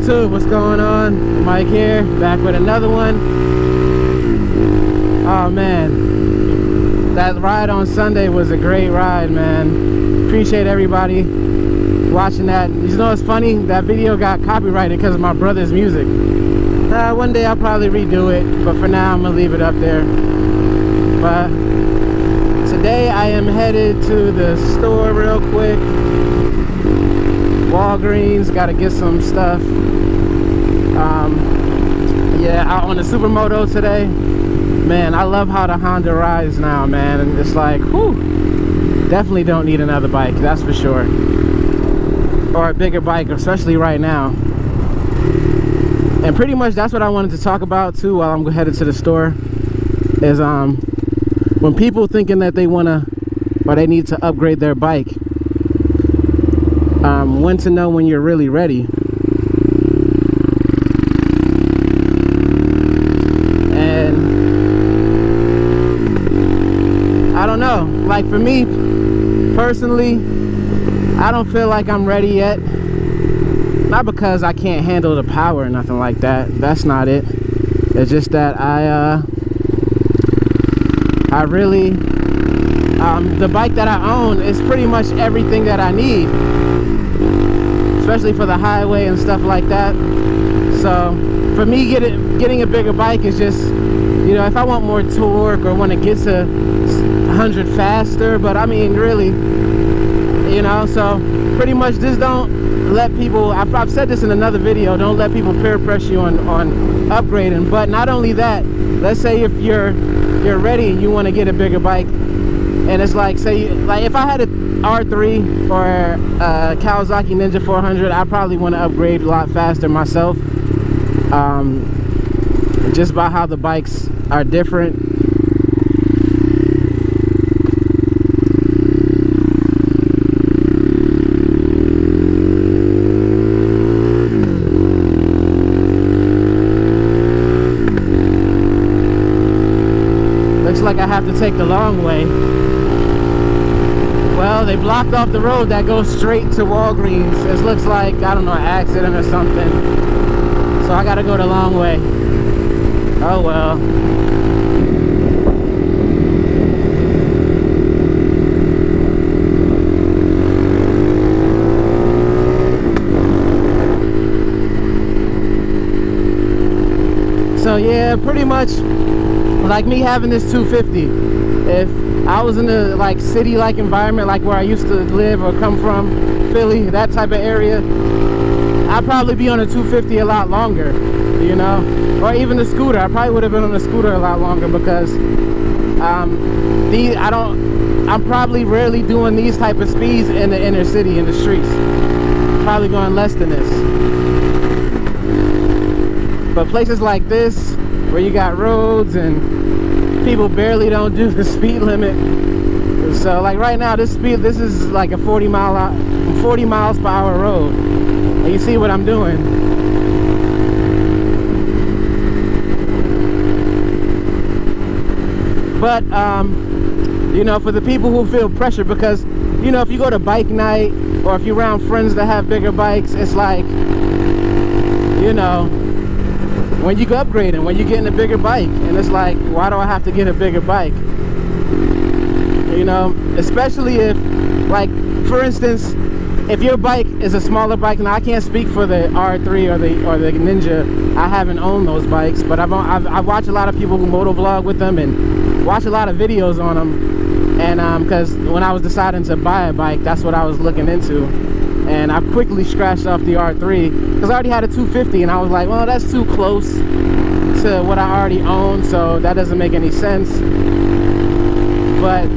YouTube, what's going on? Mike here, back with another one. Oh man, that ride on Sunday was a great ride, man. Appreciate everybody watching that. You know, it's funny, that video got copyrighted because of my brother's music. One day I'll probably redo it, but for now I'm gonna leave it up there. But today I am headed to the store real quick. Walgreens, gotta get some stuff. Yeah, out on the Supermoto today. Man, I love how the Honda rides now, man. And it's like, whew, definitely don't need another bike, that's for sure. Or a bigger bike, especially right now. And pretty much that's what I wanted to talk about too while I'm headed to the store. Is when people thinking that they wanna or they need to upgrade their bike, when to know when you're really ready. And I don't know, like for me personally, I don't feel like I'm ready yet. Not because I can't handle the power or nothing like that. That's not it. It's just that I really the bike that I own is pretty much everything that I need, especially for the highway and stuff like that. So for me, getting a bigger bike is just, you know, if I want more torque or want to get to 100 faster, but I mean really, you know, so pretty much just don't let people, I've said this in another video, don't let people peer pressure you on upgrading. But not only that, let's say if you're ready and you want to get a bigger bike, and it's like, say, like if I had a R3 or a Kawasaki Ninja 400, I probably want to upgrade a lot faster myself, just by how the bikes are different. Looks like I have to take the long way. Well, they blocked off the road that goes straight to Walgreens. It looks like, I don't know, an accident or something. So I gotta go the long way. Oh well. So yeah, pretty much like me having this 250. If I was in a like city-like environment, like where I used to live or come from, Philly, that type of area, I'd probably be on a 250 a lot longer, you know, or even the scooter. I probably would have been on the scooter a lot longer because I'm probably rarely doing these type of speeds in the inner city, in the streets. Probably going less than this. But places like this, where you got roads and people barely don't do the speed limit. So like right now, this is like a 40 miles per hour road. And you see what I'm doing. But you know, for the people who feel pressure, because you know, if you go to bike night or if you're around friends that have bigger bikes, it's like, you know, when you upgrading, when you're getting a bigger bike, and it's like, why do I have to get a bigger bike? You know, especially if, like, for instance, if your bike is a smaller bike. Now I can't speak for the R3 or the Ninja. I haven't owned those bikes, but I've watched a lot of people who motovlog with them and watch a lot of videos on them. And because when I was deciding to buy a bike, that's what I was looking into. And I quickly scratched off the R3 because I already had a 250, and I was like, well, that's too close to what I already own, so that doesn't make any sense. But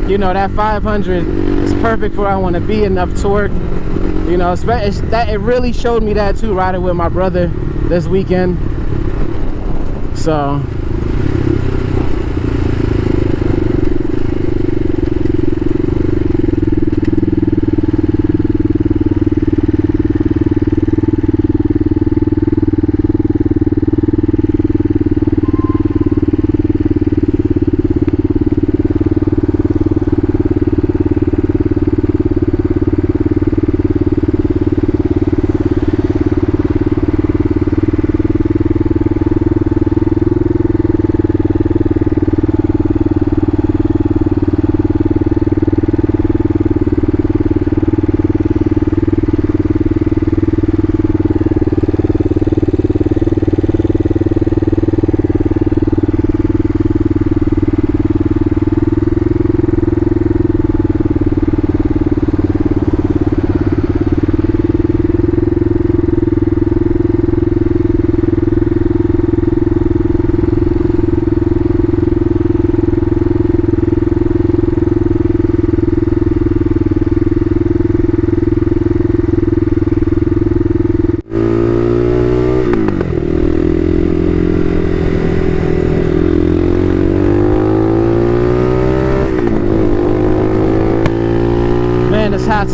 you know, that 500 is perfect for where I want to be, enough torque. You know, it really showed me that too, riding with my brother this weekend. So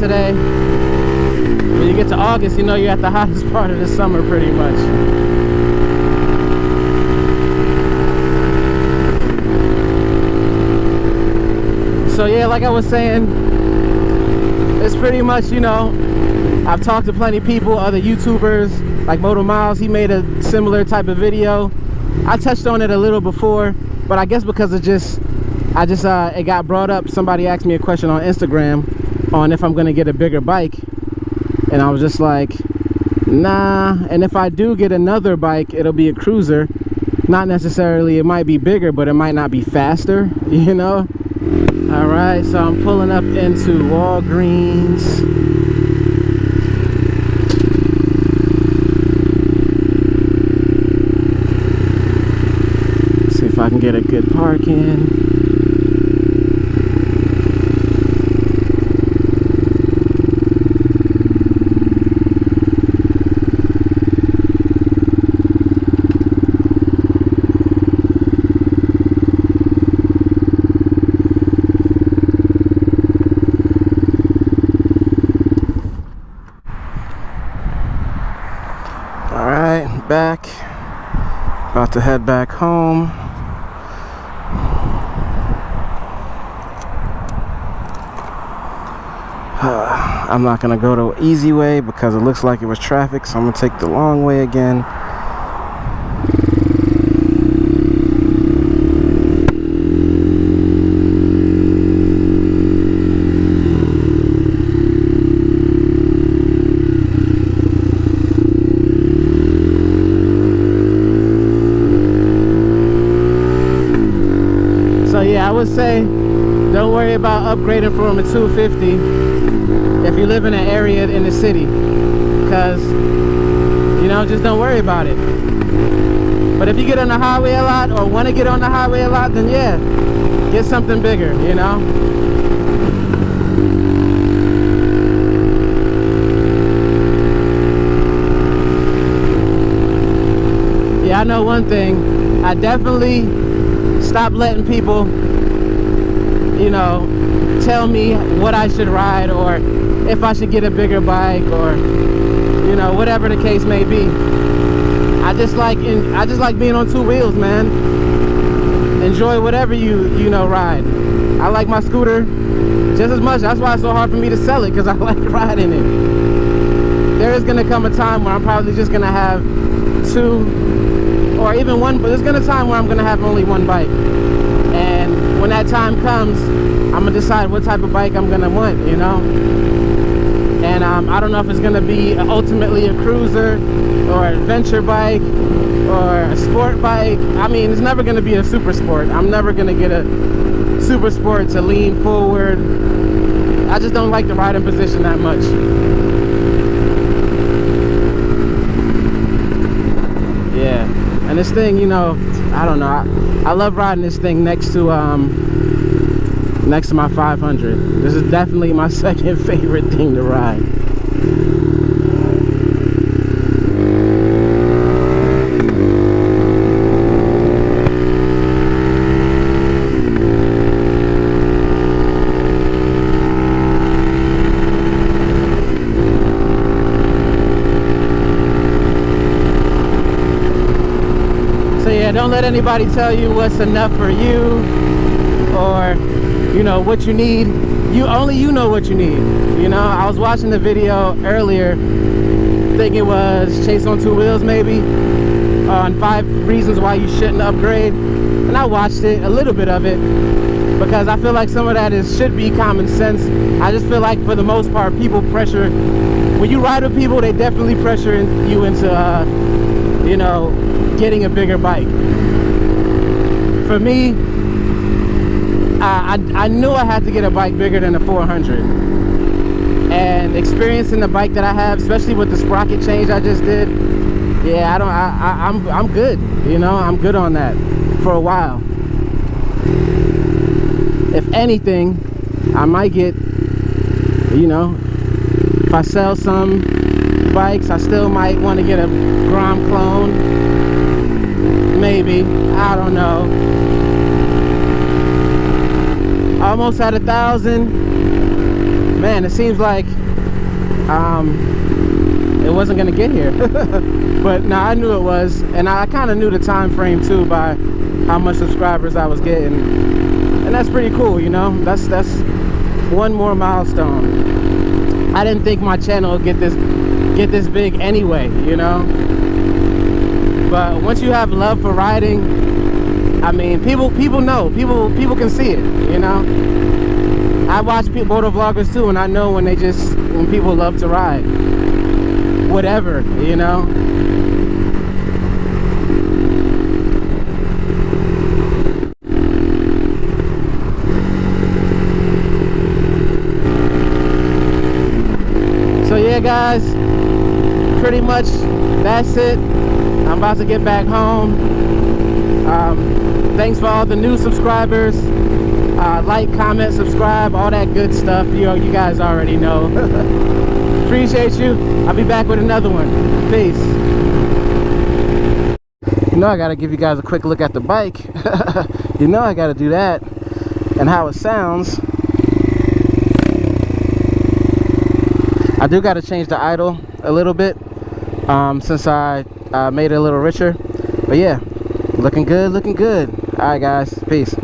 today. When you get to August, you know you're at the hottest part of the summer pretty much. So yeah, like I was saying, it's pretty much, you know, I've talked to plenty of people, other YouTubers, like Motomax. He made a similar type of video. I touched on it a little before, but I guess because it got brought up. Somebody asked me a question on Instagram on if I'm gonna get a bigger bike, and I was just like, nah. And if I do get another bike, it'll be a cruiser. Not necessarily, it might be bigger, but it might not be faster, you know. All right, so I'm pulling up into Walgreens. See if I can get a good park in. Back, about to head back home. I'm not gonna go the easy way because it looks like it was traffic, so I'm gonna take the long way again. I would say don't worry about upgrading from a 250 if you live in an area in the city, because, you know, just don't worry about it. But if you get on the highway a lot or want to get on the highway a lot, then yeah, get something bigger, you know. Yeah, I know one thing. I definitely stopped letting people, you know, tell me what I should ride or if I should get a bigger bike or, you know, whatever the case may be. I just like being on two wheels, man. Enjoy whatever you know ride. I like my scooter just as much. That's why it's so hard for me to sell it, because I like riding it. There is gonna come a time where I'm probably just gonna have two or even one, but there's gonna time where I'm gonna have only one bike. And when that time comes, I'm gonna decide what type of bike I'm gonna want, you know. And I don't know if it's gonna be ultimately a cruiser or an adventure bike or a sport bike. I mean, it's never gonna be a super sport. I'm never gonna get a super sport to lean forward. I just don't like the riding position that much. Yeah, and this thing, you know, I don't know. I love riding this thing next to my 500. This is definitely my second favorite thing to ride. Don't let anybody tell you what's enough for you, or, you know, what you need. Only you know what you need. You know, I was watching the video earlier, I think it was Chase on Two Wheels maybe, on 5 reasons why you shouldn't upgrade, and I watched it, a little bit of it, because I feel like some of that should be common sense. I just feel like for the most part, people pressure, when you ride with people, they definitely pressure you into you know, getting a bigger bike. For me, I knew I had to get a bike bigger than a 400, and experiencing the bike that I have, especially with the sprocket change I just did, yeah, I'm good, you know. I'm good on that for a while. If anything, I might get, you know, if I sell some bikes, I still might want to get a Grom clone. Maybe, I don't know. Almost at 1,000. Man, it seems like it wasn't gonna get here. But now I knew it was, and I kind of knew the time frame too by how much subscribers I was getting, and that's pretty cool, you know. That's one more milestone. I didn't think my channel would get this big anyway, you know. But once you have love for riding, I mean, people know, people can see it, you know. I watch motor vloggers too, and I know when people love to ride, whatever, you know. So yeah, guys, pretty much that's it. I'm about to get back home. Thanks for all the new subscribers. Like, comment, subscribe, all that good stuff. You guys already know. Appreciate you. I'll be back with another one. Peace. You know I gotta give you guys a quick look at the bike. You know I gotta do that. And how it sounds. I do gotta change the idle a little bit, since I made it a little richer. But yeah, looking good, looking good. Alright guys, peace.